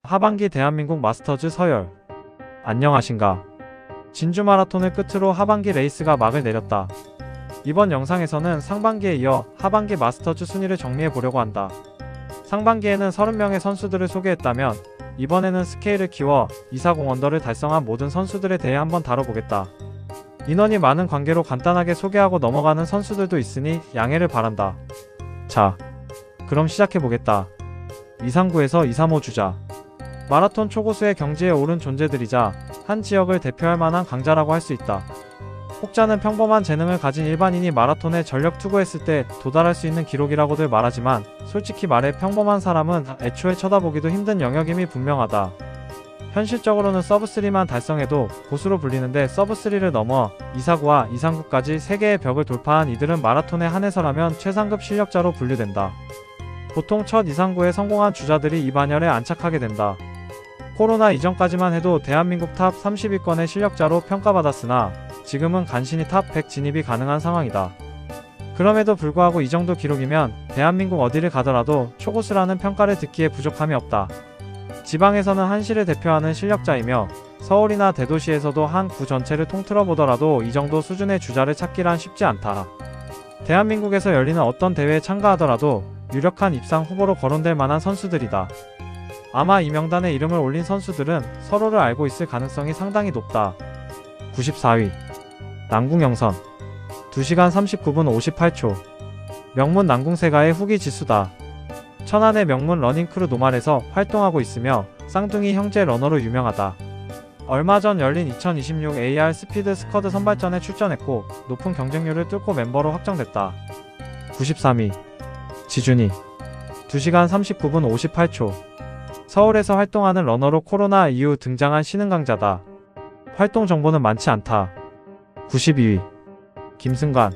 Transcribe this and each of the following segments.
하반기 대한민국 마스터즈 서열. 안녕하신가. 진주 마라톤을 끝으로 하반기 레이스가 막을 내렸다. 이번 영상에서는 상반기에 이어 하반기 마스터즈 순위를 정리해 보려고 한다. 상반기에는 30명의 선수들을 소개했다면 이번에는 스케일을 키워 240 언더를 달성한 모든 선수들에 대해 한번 다뤄보겠다. 인원이 많은 관계로 간단하게 소개하고 넘어가는 선수들도 있으니 양해를 바란다. 자, 그럼 시작해보겠다. 239에서 235 주자. 마라톤 초고수의 경지에 오른 존재들이자 한 지역을 대표할 만한 강자라고 할 수 있다. 혹자는 평범한 재능을 가진 일반인이 마라톤에 전력 투구했을 때 도달할 수 있는 기록이라고들 말하지만 솔직히 말해 평범한 사람은 애초에 쳐다보기도 힘든 영역임이 분명하다. 현실적으로는 서브3만 달성해도 고수로 불리는데 서브3를 넘어 249와 239까지 3개의 벽을 돌파한 이들은 마라톤에 한해서라면 최상급 실력자로 분류된다. 보통 첫 239에 성공한 주자들이 이 반열에 안착하게 된다. 코로나 이전까지만 해도 대한민국 탑 30위권의 실력자로 평가받았으나 지금은 간신히 탑 100 진입이 가능한 상황이다. 그럼에도 불구하고 이 정도 기록이면 대한민국 어디를 가더라도 초고수라는 평가를 듣기에 부족함이 없다. 지방에서는 한시를 대표하는 실력자이며 서울이나 대도시에서도 한 구 전체를 통틀어 보더라도 이 정도 수준의 주자를 찾기란 쉽지 않다. 대한민국에서 열리는 어떤 대회에 참가하더라도 유력한 입상 후보로 거론될 만한 선수들이다. 아마 이 명단에 이름을 올린 선수들은 서로를 알고 있을 가능성이 상당히 높다. 94위 남궁영선 2시간 39분 58초. 명문 남궁세가의 후기 지수다. 천안의 명문 러닝크루 노말에서 활동하고 있으며 쌍둥이 형제 러너로 유명하다. 얼마 전 열린 2026 AR 스피드 스쿼드 선발전에 출전했고 높은 경쟁률을 뚫고 멤버로 확정됐다. 93위 지준이 2시간 39분 58초. 서울에서 활동하는 러너로 코로나 이후 등장한 신흥 강자다. 활동 정보는 많지 않다. 92위 김승관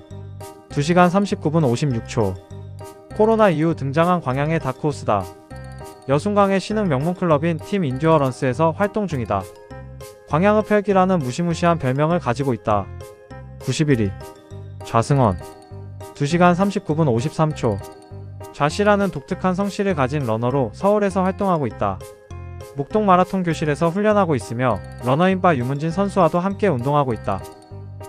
2시간 39분 56초. 코로나 이후 등장한 광양의 다크호스다. 여순강의 신흥 명문클럽인 팀 인듀어런스에서 활동 중이다. 광양흡혈기라는 무시무시한 별명을 가지고 있다. 91위 좌승원 2시간 39분 53초. 좌씨라는 독특한 성씨를 가진 러너로 서울에서 활동하고 있다. 목동 마라톤 교실에서 훈련하고 있으며 러너인바 유문진 선수와도 함께 운동하고 있다.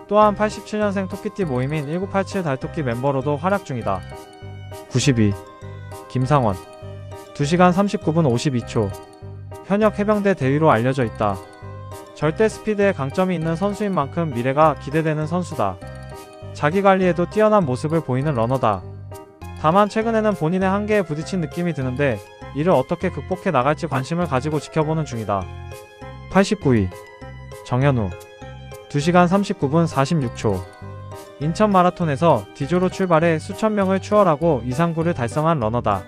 또한 87년생 토끼띠 모임인 1987 달토끼 멤버로도 활약 중이다. 92. 김상원 2시간 39분 52초. 현역 해병대 대위로 알려져 있다. 절대 스피드에 강점이 있는 선수인 만큼 미래가 기대되는 선수다. 자기관리에도 뛰어난 모습을 보이는 러너다. 다만 최근에는 본인의 한계에 부딪힌 느낌이 드는데 이를 어떻게 극복해 나갈지 관심을 가지고 지켜보는 중이다. 89위 정현우 2시간 39분 46초. 인천 마라톤에서 D조로 출발해 수천 명을 추월하고 239를 달성한 러너다.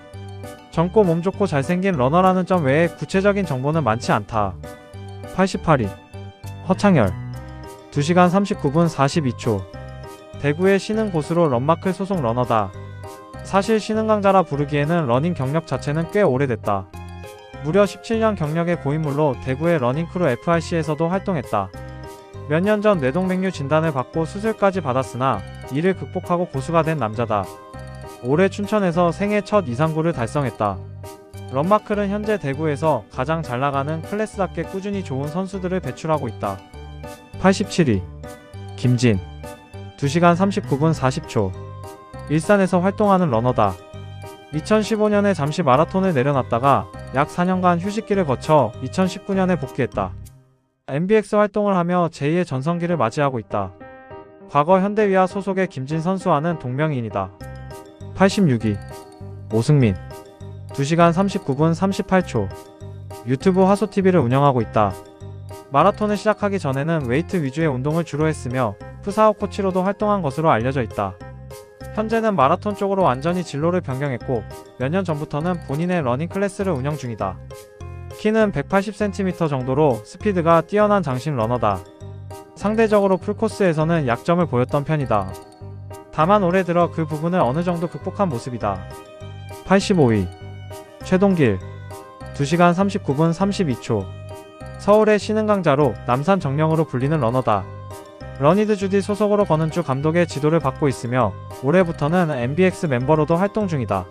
젊고 몸 좋고 잘생긴 러너라는 점 외에 구체적인 정보는 많지 않다. 88위 허창열 2시간 39분 42초. 대구의 신흥 고수로 런마클 소속 러너다. 사실 신흥 강자라 부르기에는 러닝 경력 자체는 꽤 오래됐다. 무려 17년 경력의 고인물로 대구의 러닝크루 FRC에서도 활동했다. 몇 년 전 뇌동맥류 진단을 받고 수술까지 받았으나 이를 극복하고 고수가 된 남자다. 올해 춘천에서 생애 첫 239를 달성했다. 런마클은 현재 대구에서 가장 잘나가는 클래스답게 꾸준히 좋은 선수들을 배출하고 있다. 87위 김진 2시간 39분 40초. 일산에서 활동하는 러너다. 2015년에 잠시 마라톤을 내려놨다가 약 4년간 휴식기를 거쳐 2019년에 복귀했다. MBX 활동을 하며 제2의 전성기를 맞이하고 있다. 과거 현대위아 소속의 김진 선수와는 동명이인이다. 86위 오승민 2시간 39분 38초. 유튜브 화소TV를 운영하고 있다. 마라톤을 시작하기 전에는 웨이트 위주의 운동을 주로 했으며 푸사오 코치로도 활동한 것으로 알려져 있다. 현재는 마라톤 쪽으로 완전히 진로를 변경했고 몇 년 전부터는 본인의 러닝 클래스를 운영 중이다. 키는 180cm 정도로 스피드가 뛰어난 장신 러너다. 상대적으로 풀코스에서는 약점을 보였던 편이다. 다만 올해 들어 그 부분을 어느 정도 극복한 모습이다. 85위 최동길 2시간 39분 32초. 서울의 신흥 강자로 남산 정령으로 불리는 러너다. 러니드 주디 소속으로 권은주 감독의 지도를 받고 있으며 올해부터는 MBX 멤버로도 활동 중이다.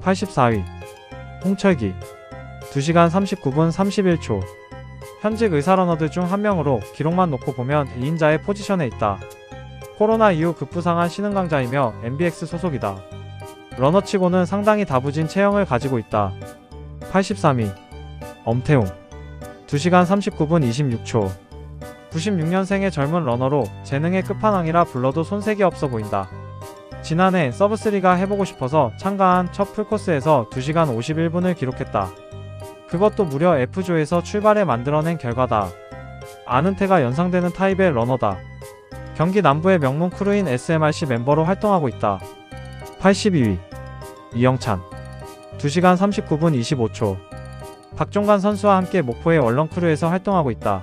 84위 홍철기 2시간 39분 31초. 현직 의사러너들 중 한 명으로 기록만 놓고 보면 2인자의 포지션에 있다. 코로나 이후 급부상한 신흥강자이며 MBX 소속이다. 러너치고는 상당히 다부진 체형을 가지고 있다. 83위 엄태웅 2시간 39분 26초. 96년생의 젊은 러너로 재능의 끝판왕이라 불러도 손색이 없어 보인다. 지난해 서브3가 해보고 싶어서 참가한 첫 풀코스에서 2시간 51분을 기록했다. 그것도 무려 F조에서 출발해 만들어낸 결과다. 아는태가 연상되는 타입의 러너다. 경기 남부의 명문 크루인 SMRC 멤버로 활동하고 있다. 82위 이영찬 2시간 39분 25초. 박종관 선수와 함께 목포의 원렁크루에서 활동하고 있다.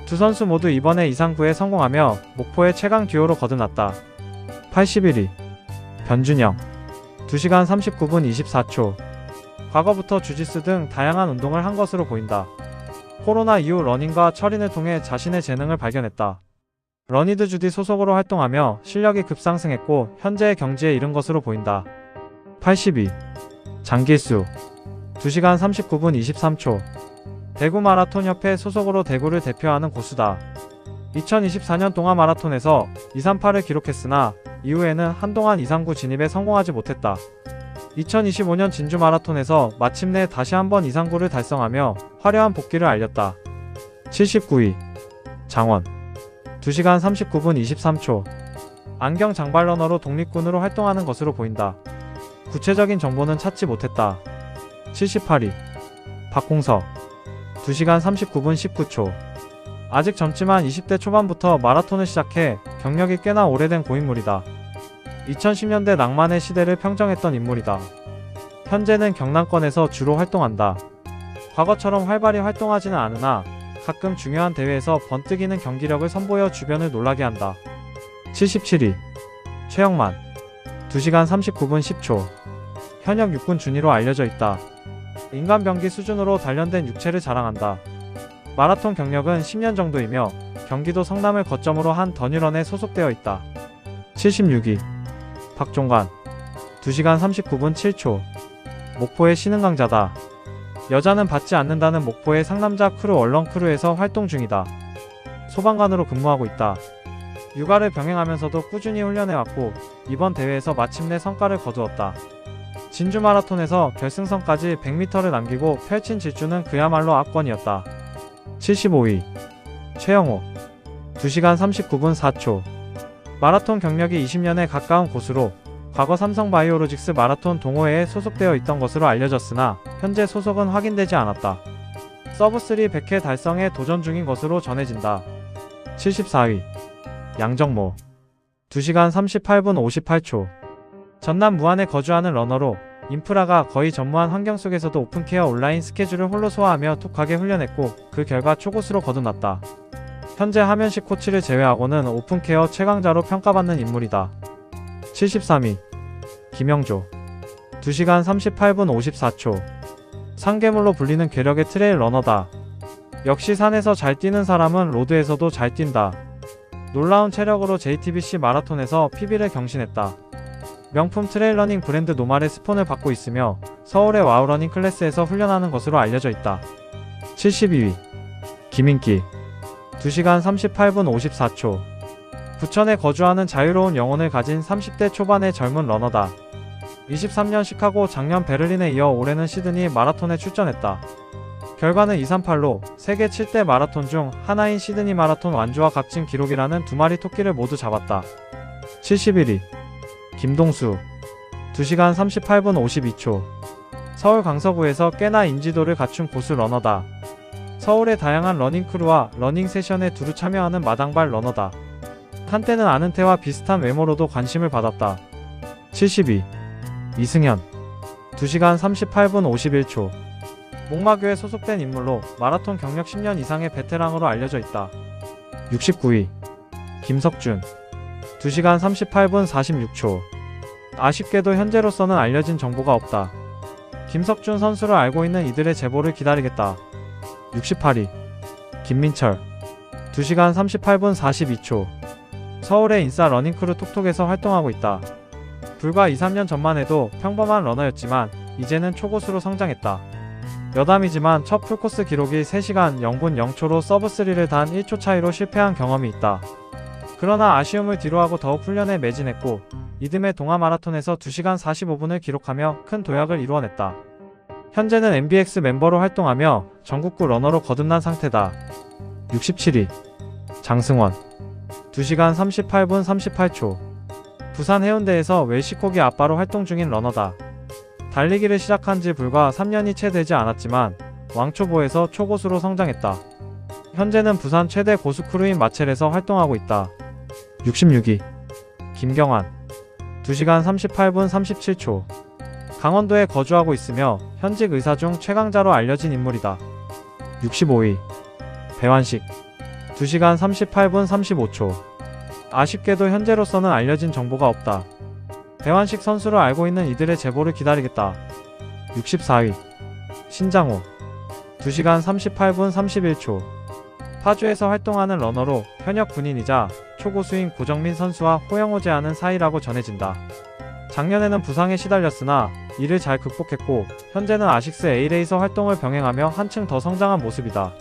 두 선수 모두 이번에 이상구에 성공하며 목포의 최강 듀오로 거듭났다. 81위 변준영 2시간 39분 24초. 과거부터 주짓수 등 다양한 운동을 한 것으로 보인다. 코로나 이후 러닝과 철인을 통해 자신의 재능을 발견했다. 러니드 주디 소속으로 활동하며 실력이 급상승했고 현재의 경지에 이른 것으로 보인다. 82. 장길수 2시간 39분 23초. 대구 마라톤 협회 소속으로 대구를 대표하는 고수다. 2024년 동아 마라톤에서 238을 기록했으나 이후에는 한동안 이상구 진입에 성공하지 못했다. 2025년 진주 마라톤에서 마침내 다시 한번 이상구를 달성하며 화려한 복귀를 알렸다. 79위 장원 2시간 39분 23초. 안경 장발 러너로 독립군으로 활동하는 것으로 보인다. 구체적인 정보는 찾지 못했다. 78위 박홍서 2시간 39분 19초. 아직 젊지만 20대 초반부터 마라톤을 시작해 경력이 꽤나 오래된 고인물이다. 2010년대 낭만의 시대를 평정했던 인물이다. 현재는 경남권에서 주로 활동한다. 과거처럼 활발히 활동하지는 않으나 가끔 중요한 대회에서 번뜩이는 경기력을 선보여 주변을 놀라게 한다. 77위 최영만 2시간 39분 10초. 현역 육군 준위로 알려져 있다. 인간병기 수준으로 단련된 육체를 자랑한다. 마라톤 경력은 10년 정도이며 경기도 성남을 거점으로 한 더뉴런에 소속되어 있다. 76위 박종관 2시간 39분 7초. 목포의 신흥강자다. 여자는 받지 않는다는 목포의 상남자 크루 얼렁크루에서 활동 중이다. 소방관으로 근무하고 있다. 육아를 병행하면서도 꾸준히 훈련해왔고 이번 대회에서 마침내 성과를 거두었다. 진주 마라톤에서 결승선까지 100m를 남기고 펼친 질주는 그야말로 압권이었다. 75위 최영호 2시간 39분 4초. 마라톤 경력이 20년에 가까운 고수로 과거 삼성바이오로직스 마라톤 동호회에 소속되어 있던 것으로 알려졌으나 현재 소속은 확인되지 않았다. 서브3 100회 달성에 도전 중인 것으로 전해진다. 74위 양정모 2시간 38분 58초. 전남 무안에 거주하는 러너로 인프라가 거의 전무한 환경 속에서도 오픈케어 온라인 스케줄을 홀로 소화하며 독하게 훈련했고 그 결과 초고수로 거듭났다. 현재 하면식 코치를 제외하고는 오픈케어 최강자로 평가받는 인물이다. 73위 김영조 2시간 38분 54초. 상계물로 불리는 괴력의 트레일 러너다. 역시 산에서 잘 뛰는 사람은 로드에서도 잘 뛴다. 놀라운 체력으로 JTBC 마라톤에서 PB를 경신했다. 명품 트레일러닝 브랜드 노말의 스폰을 받고 있으며 서울의 와우러닝 클래스에서 훈련하는 것으로 알려져 있다. 72위 김인기 2시간 38분 54초. 부천에 거주하는 자유로운 영혼을 가진 30대 초반의 젊은 러너다. 23년 시카고, 작년 베를린에 이어 올해는 시드니 마라톤에 출전했다. 결과는 238로 세계 7대 마라톤 중 하나인 시드니 마라톤 완주와 값진 기록이라는 두 마리 토끼를 모두 잡았다. 71위 김동수 2시간 38분 52초. 서울 강서구에서 꽤나 인지도를 갖춘 고수 러너다. 서울의 다양한 러닝크루와 러닝 세션에 두루 참여하는 마당발 러너다. 한때는 아는태와 비슷한 외모로도 관심을 받았다. 72. 이승현 2시간 38분 51초. 목마교에 소속된 인물로 마라톤 경력 10년 이상의 베테랑으로 알려져 있다. 69위 김석준 2시간 38분 46초. 아쉽게도 현재로서는 알려진 정보가 없다. 김석준 선수를 알고 있는 이들의 제보를 기다리겠다. 68위 김민철 2시간 38분 42초. 서울의 인싸 러닝크루 톡톡에서 활동하고 있다. 불과 2-3년 전만 해도 평범한 러너였지만 이제는 초고수로 성장했다. 여담이지만 첫 풀코스 기록이 3시간 0분 0초로 서브3를 단 1초 차이로 실패한 경험이 있다. 그러나 아쉬움을 뒤로하고 더욱 훈련에 매진했고 이듬해 동아 마라톤에서 2시간 45분을 기록하며 큰 도약을 이루어냈다. 현재는 MBX 멤버로 활동하며 전국구 러너로 거듭난 상태다. 67위 장승원 2시간 38분 38초 부산 해운대에서 웰시코기 아빠로 활동 중인 러너다. 달리기를 시작한 지 불과 3년이 채 되지 않았지만 왕초보에서 초고수로 성장했다. 현재는 부산 최대 고수크루인 마첼에서 활동하고 있다. 66위 김경환 2시간 38분 37초 강원도에 거주하고 있으며 현직 의사 중 최강자로 알려진 인물이다. 65위 배완식 2시간 38분 35초 아쉽게도 현재로서는 알려진 정보가 없다. 배완식 선수를 알고 있는 이들의 제보를 기다리겠다. 64위 신장호 2시간 38분 31초 파주에서 활동하는 러너로 현역 군인이자 초고수인 고정민 선수와 호영호제하는 사이라고 전해진다. 작년에는 부상에 시달렸으나 이를 잘 극복했고 현재는 아식스 A레이서 활동을 병행하며 한층 더 성장한 모습이다.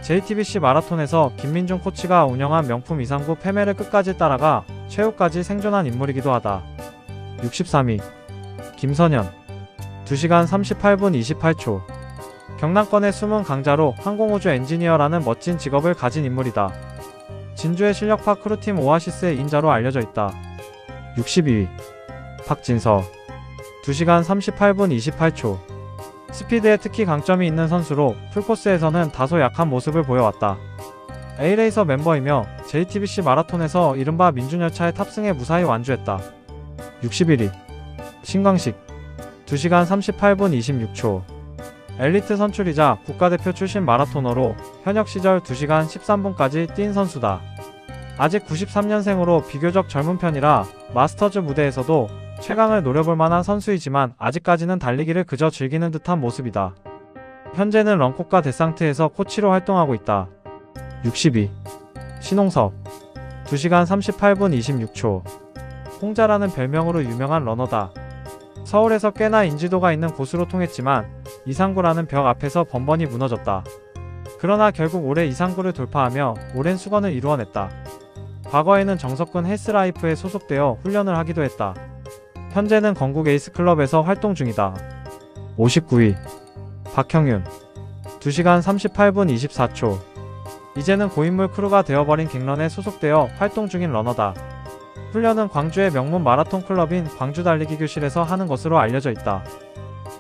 JTBC 마라톤에서 김민중 코치가 운영한 명품 이상구 패매를 끝까지 따라가 최후까지 생존한 인물이기도 하다. 63위 김선현 2시간 38분 28초 경남권의 숨은 강자로 항공우주 엔지니어라는 멋진 직업을 가진 인물이다. 진주의 실력파 크루팀 오아시스의 인자로 알려져 있다. 62위 박진서 2시간 38분 28초 스피드에 특히 강점이 있는 선수로 풀코스에서는 다소 약한 모습을 보여왔다. A레이서 멤버이며 JTBC 마라톤에서 이른바 민중열차에 탑승해 무사히 완주했다. 61위 신광식 2시간 38분 26초 엘리트 선출이자 국가대표 출신 마라토너로 현역 시절 2시간 13분까지 뛴 선수다. 아직 93년생으로 비교적 젊은 편이라 마스터즈 무대에서도 최강을 노려볼 만한 선수이지만 아직까지는 달리기를 그저 즐기는 듯한 모습이다. 현재는 런코카 데상트에서 코치로 활동하고 있다. 62 신홍섭 2시간 38분 26초 홍자라는 별명으로 유명한 러너다. 서울에서 꽤나 인지도가 있는 고수로 통했지만 이상구라는 벽 앞에서 번번이 무너졌다. 그러나 결국 올해 이상구를 돌파하며 오랜 수건을 이루어냈다. 과거에는 정석근 헬스라이프에 소속되어 훈련을 하기도 했다. 현재는 건국 에이스클럽에서 활동 중이다. 59위 박형윤 2시간 38분 24초 이제는 고인물 크루가 되어버린 갱런에 소속되어 활동 중인 러너다. 훈련은 광주의 명문 마라톤 클럽인 광주 달리기 교실에서 하는 것으로 알려져 있다.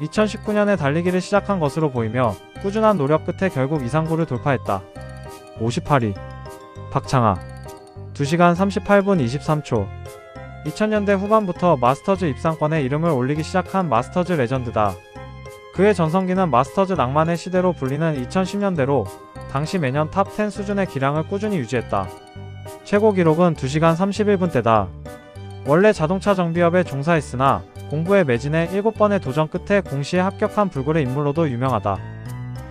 2019년에 달리기를 시작한 것으로 보이며 꾸준한 노력 끝에 결국 이상구를 돌파했다. 58위 박창하 2시간 38분 23초 2000년대 후반부터 마스터즈 입상권에 이름을 올리기 시작한 마스터즈 레전드다. 그의 전성기는 마스터즈 낭만의 시대로 불리는 2010년대로 당시 매년 탑10 수준의 기량을 꾸준히 유지했다. 최고 기록은 2시간 31분 대다. 원래 자동차 정비업에 종사했으나 공부에 매진해 7번의 도전 끝에 공시에 합격한 불굴의 인물로도 유명하다.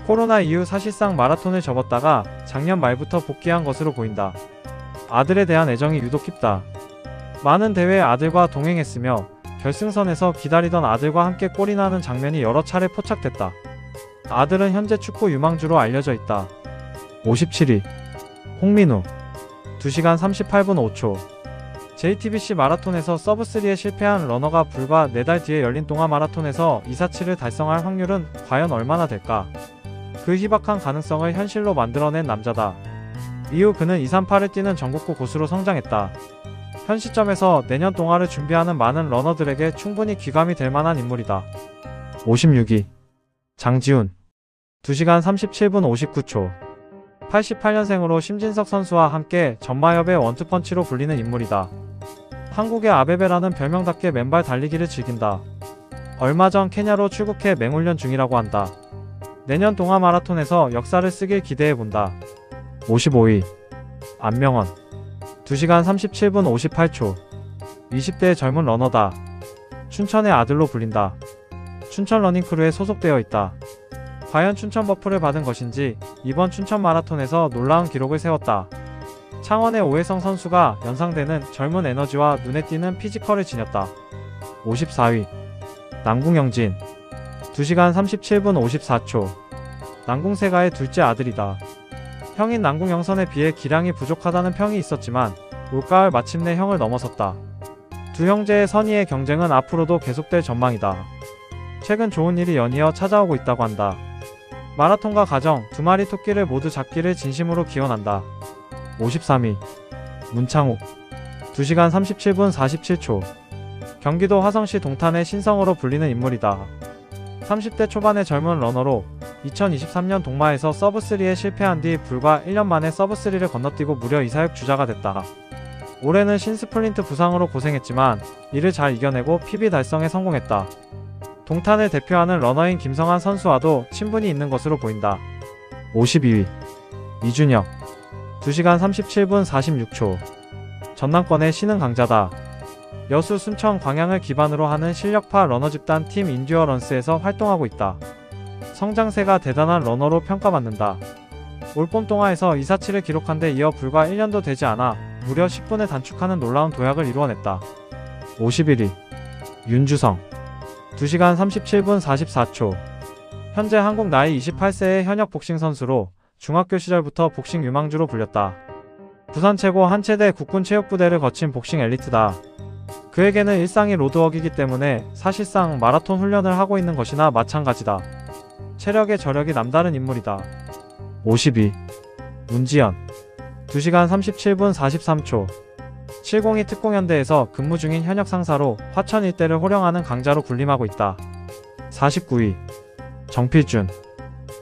코로나 이후 사실상 마라톤을 접었다가 작년 말부터 복귀한 것으로 보인다. 아들에 대한 애정이 유독 깊다. 많은 대회에 아들과 동행했으며 결승선에서 기다리던 아들과 함께 골인하는 장면이 여러 차례 포착됐다. 아들은 현재 축구 유망주로 알려져 있다. 57위 홍민우 2시간 38분 5초 JTBC 마라톤에서 서브3에 실패한 러너가 불과 4달 뒤에 열린 동아 마라톤에서 247을 달성할 확률은 과연 얼마나 될까? 그 희박한 가능성을 현실로 만들어낸 남자다. 이후 그는 238을 뛰는 전국구 고수로 성장했다. 현 시점에서 내년 동아를 준비하는 많은 러너들에게 충분히 귀감이 될 만한 인물이다. 56위 장지훈 2시간 37분 59초 88년생으로 심진석 선수와 함께 전마협의 원투펀치로 불리는 인물이다. 한국의 아베베라는 별명답게 맨발 달리기를 즐긴다. 얼마 전 케냐로 출국해 맹훈련 중이라고 한다. 내년 동아 마라톤에서 역사를 쓰길 기대해본다. 55위 안명헌 2시간 37분 58초 20대의 젊은 러너다. 춘천의 아들로 불린다. 춘천 러닝크루에 소속되어 있다. 과연 춘천 버프를 받은 것인지 이번 춘천 마라톤에서 놀라운 기록을 세웠다. 창원의 오해성 선수가 연상되는 젊은 에너지와 눈에 띄는 피지컬을 지녔다. 54위 남궁영진 2시간 37분 54초. 난궁세가의 둘째 아들이다. 형인 난궁영선에 비해 기량이 부족하다는 평이 있었지만 올가을 마침내 형을 넘어섰다. 두 형제의 선의의 경쟁은 앞으로도 계속될 전망이다. 최근 좋은 일이 연이어 찾아오고 있다고 한다. 마라톤과 가정, 두 마리 토끼를 모두 잡기를 진심으로 기원한다. 53위 문창욱 2시간 37분 47초. 경기도 화성시 동탄의 신성으로 불리는 인물이다. 30대 초반의 젊은 러너로 2023년 동마에서 서브3에 실패한 뒤 불과 1년 만에 서브3를 건너뛰고 무려 2사육 주자가 됐다. 올해는 신스플린트 부상으로 고생했지만 이를 잘 이겨내고 PB 달성에 성공했다. 동탄을 대표하는 러너인 김성한 선수와도 친분이 있는 것으로 보인다. 52위 이준혁 2시간 37분 46초. 전남권의 신흥 강자다. 여수 순천 광양을 기반으로 하는 실력파 러너 집단 팀 인듀어런스에서 활동하고 있다. 성장세가 대단한 러너로 평가받는다. 올봄 동아에서 247을 기록한 데 이어 불과 1년도 되지 않아 무려 10분을 단축하는 놀라운 도약을 이루어냈다. 51위 윤주성 2시간 37분 44초. 현재 한국 나이 28세의 현역 복싱 선수로 중학교 시절부터 복싱 유망주로 불렸다. 부산 최고 한체대 국군체육부대를 거친 복싱 엘리트다. 그에게는 일상이 로드워크이기 때문에 사실상 마라톤 훈련을 하고 있는 것이나 마찬가지다. 체력의 저력이 남다른 인물이다. 52. 문지연 2시간 37분 43초. 702 특공연대에서 근무 중인 현역 상사로 화천 일대를 호령하는 강자로 군림하고 있다. 49위 정필준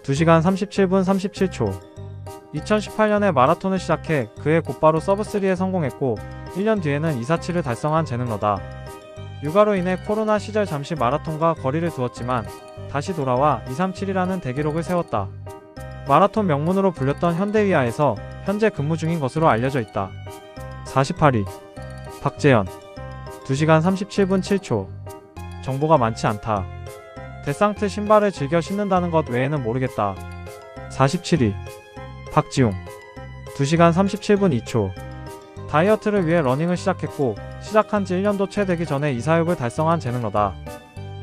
2시간 37분 37초. 2018년에 마라톤을 시작해 그해 곧바로 서브3에 성공했고 1년 뒤에는 247을 달성한 재능러다. 육아로 인해 코로나 시절 잠시 마라톤과 거리를 두었지만 다시 돌아와 237이라는 대기록을 세웠다. 마라톤 명문으로 불렸던 현대위아에서 현재 근무 중인 것으로 알려져 있다. 48위 박재현 2시간 37분 7초. 정보가 많지 않다. 데상트 신발을 즐겨 신는다는 것 외에는 모르겠다. 47위 박지웅 2시간 37분 2초. 다이어트를 위해 러닝을 시작했고 시작한 지 1년도 채 되기 전에 2사육을 달성한 재능러다.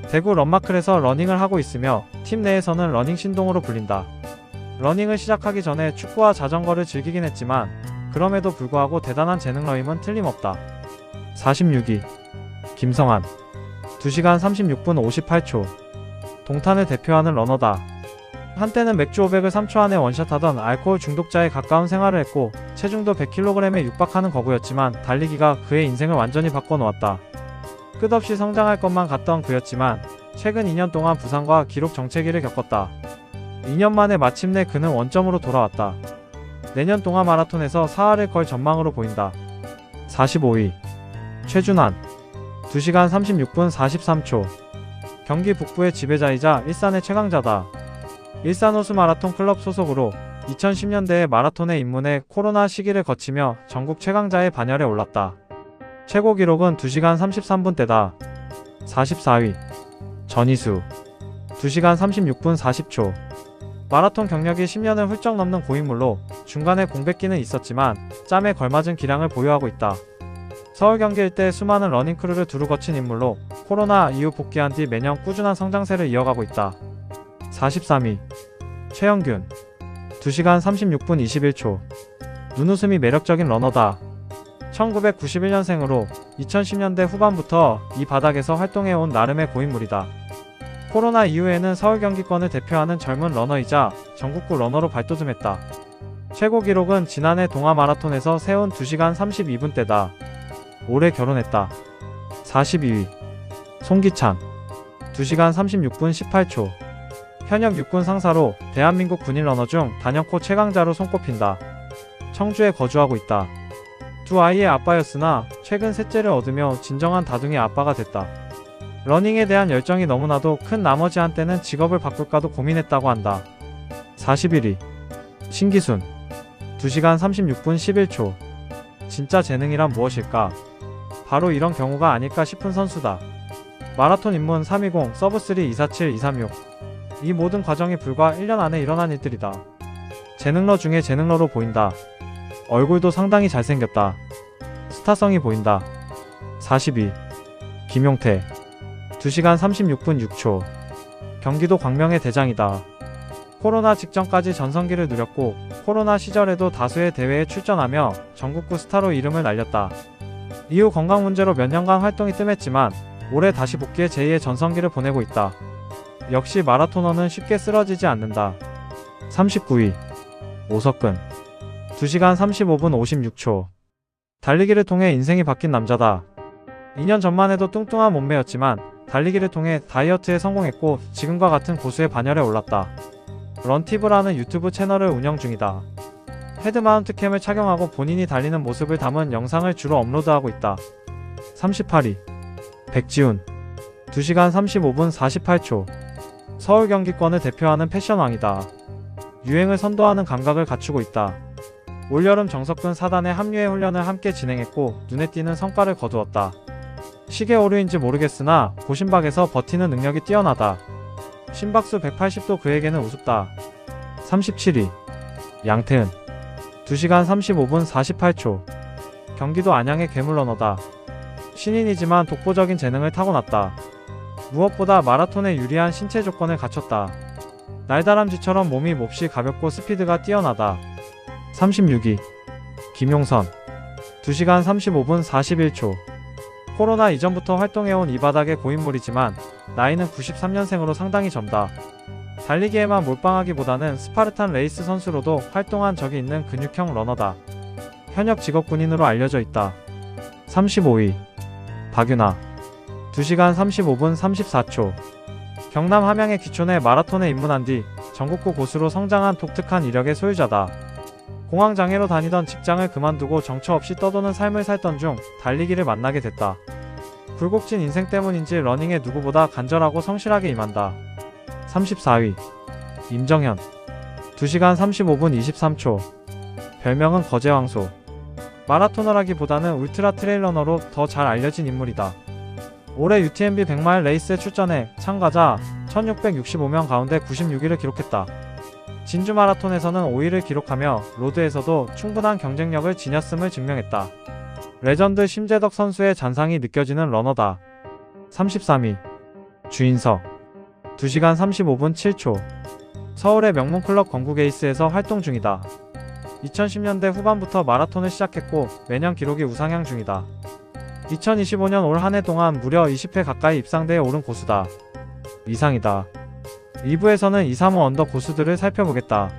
대구 런마클에서 러닝을 하고 있으며 팀 내에서는 러닝 신동으로 불린다. 러닝을 시작하기 전에 축구와 자전거를 즐기긴 했지만 그럼에도 불구하고 대단한 재능러임은 틀림없다. 46위 김성한 2시간 36분 58초. 동탄을 대표하는 러너다. 한때는 맥주 500을 3초 안에 원샷하던 알코올 중독자에 가까운 생활을 했고 체중도 100kg에 육박하는 거구였지만 달리기가 그의 인생을 완전히 바꿔놓았다. 끝없이 성장할 것만 같던 그였지만 최근 2년 동안 부상과 기록 정체기를 겪었다. 2년 만에 마침내 그는 원점으로 돌아왔다. 내년 동아 마라톤에서 사활을 걸 전망으로 보인다. 45위 최준환 2시간 36분 43초. 경기 북부의 지배자이자 일산의 최강자다. 일산호수 마라톤 클럽 소속으로 2010년대에 마라톤에 입문해 코로나 시기를 거치며 전국 최강자의 반열에 올랐다. 최고 기록은 2시간 33분대다. 44위 전희수 2시간 36분 40초. 마라톤 경력이 10년을 훌쩍 넘는 고인물로 중간에 공백기는 있었지만 짬에 걸맞은 기량을 보유하고 있다. 서울 경기 일대 수많은 러닝크루를 두루 거친 인물로 코로나 이후 복귀한 뒤 매년 꾸준한 성장세를 이어가고 있다. 43위 최영균 2시간 36분 21초. 눈웃음이 매력적인 러너다. 1991년생으로 2010년대 후반부터 이 바닥에서 활동해온 나름의 고인물이다. 코로나 이후에는 서울 경기권을 대표하는 젊은 러너이자 전국구 러너로 발돋움했다. 최고 기록은 지난해 동아 마라톤에서 세운 2시간 32분대다. 올해 결혼했다. 42위 송기찬 2시간 36분 18초. 현역 육군 상사로 대한민국 군인 러너 중 단연코 최강자로 손꼽힌다. 청주에 거주하고 있다. 두 아이의 아빠였으나 최근 셋째를 얻으며 진정한 다둥이 아빠가 됐다. 러닝에 대한 열정이 너무나도 큰 나머지 한때는 직업을 바꿀까도 고민했다고 한다. 41위 신기순 2시간 36분 11초. 진짜 재능이란 무엇일까? 바로 이런 경우가 아닐까 싶은 선수다. 마라톤 입문 320, 서브3, 247, 236. 이 모든 과정이 불과 1년 안에 일어난 일들이다. 재능러 중에 재능러로 보인다. 얼굴도 상당히 잘생겼다. 스타성이 보인다. 42. 김용태 2시간 36분 6초. 경기도 광명의 대장이다. 코로나 직전까지 전성기를 누렸고 코로나 시절에도 다수의 대회에 출전하며 전국구 스타로 이름을 날렸다. 이후 건강 문제로 몇 년간 활동이 뜸했지만 올해 다시 복귀해 제2의 전성기를 보내고 있다. 역시 마라토너는 쉽게 쓰러지지 않는다. 39위 오석근 2시간 35분 56초. 달리기를 통해 인생이 바뀐 남자다. 2년 전만 해도 뚱뚱한 몸매였지만 달리기를 통해 다이어트에 성공했고 지금과 같은 고수의 반열에 올랐다. 런티브라는 유튜브 채널을 운영 중이다. 헤드마운트 캠을 착용하고 본인이 달리는 모습을 담은 영상을 주로 업로드하고 있다. 38위 백지훈 2시간 35분 48초. 서울 경기권을 대표하는 패션왕이다. 유행을 선도하는 감각을 갖추고 있다. 올여름 정석근 사단의 합류의 훈련을 함께 진행했고 눈에 띄는 성과를 거두었다. 시계 오류인지 모르겠으나 고심박에서 버티는 능력이 뛰어나다. 심박수 180도 그에게는 우습다. 37위 양태은 2시간 35분 48초. 경기도 안양의 괴물러너다. 신인이지만 독보적인 재능을 타고났다. 무엇보다 마라톤에 유리한 신체 조건을 갖췄다. 날다람쥐처럼 몸이 몹시 가볍고 스피드가 뛰어나다. 36위 김용선 2시간 35분 41초. 코로나 이전부터 활동해온 이 바닥의 고인물이지만 나이는 93년생으로 상당히 젊다. 달리기에만 몰빵하기보다는 스파르탄 레이스 선수로도 활동한 적이 있는 근육형 러너다. 현역 직업 군인으로 알려져 있다. 35위 박윤아 2시간 35분 34초. 경남 함양의 기촌에 마라톤에 입문한 뒤 전국구 고수로 성장한 독특한 이력의 소유자다. 공황장애로 다니던 직장을 그만두고 정처 없이 떠도는 삶을 살던 중 달리기를 만나게 됐다. 굴곡진 인생 때문인지 러닝에 누구보다 간절하고 성실하게 임한다. 34위 임정현 2시간 35분 23초. 별명은 거제왕소. 마라토너라기보다는 울트라 트레일러너로 더 잘 알려진 인물이다. 올해 UTMB 100마일 레이스에 출전해 참가자 1665명 가운데 96위를 기록했다. 진주 마라톤에서는 5위를 기록하며 로드에서도 충분한 경쟁력을 지녔음을 증명했다. 레전드 심재덕 선수의 잔상이 느껴지는 러너다. 33위 주인석 2시간 35분 7초. 서울의 명문클럽 건국에이스에서 활동 중이다. 2010년대 후반부터 마라톤을 시작했고 매년 기록이 우상향 중이다. 2025년 올 한 해 동안 무려 20회 가까이 입상대에 오른 고수다. 이상이다. 2부에서는 2, 3호 언더 고수들을 살펴보겠다.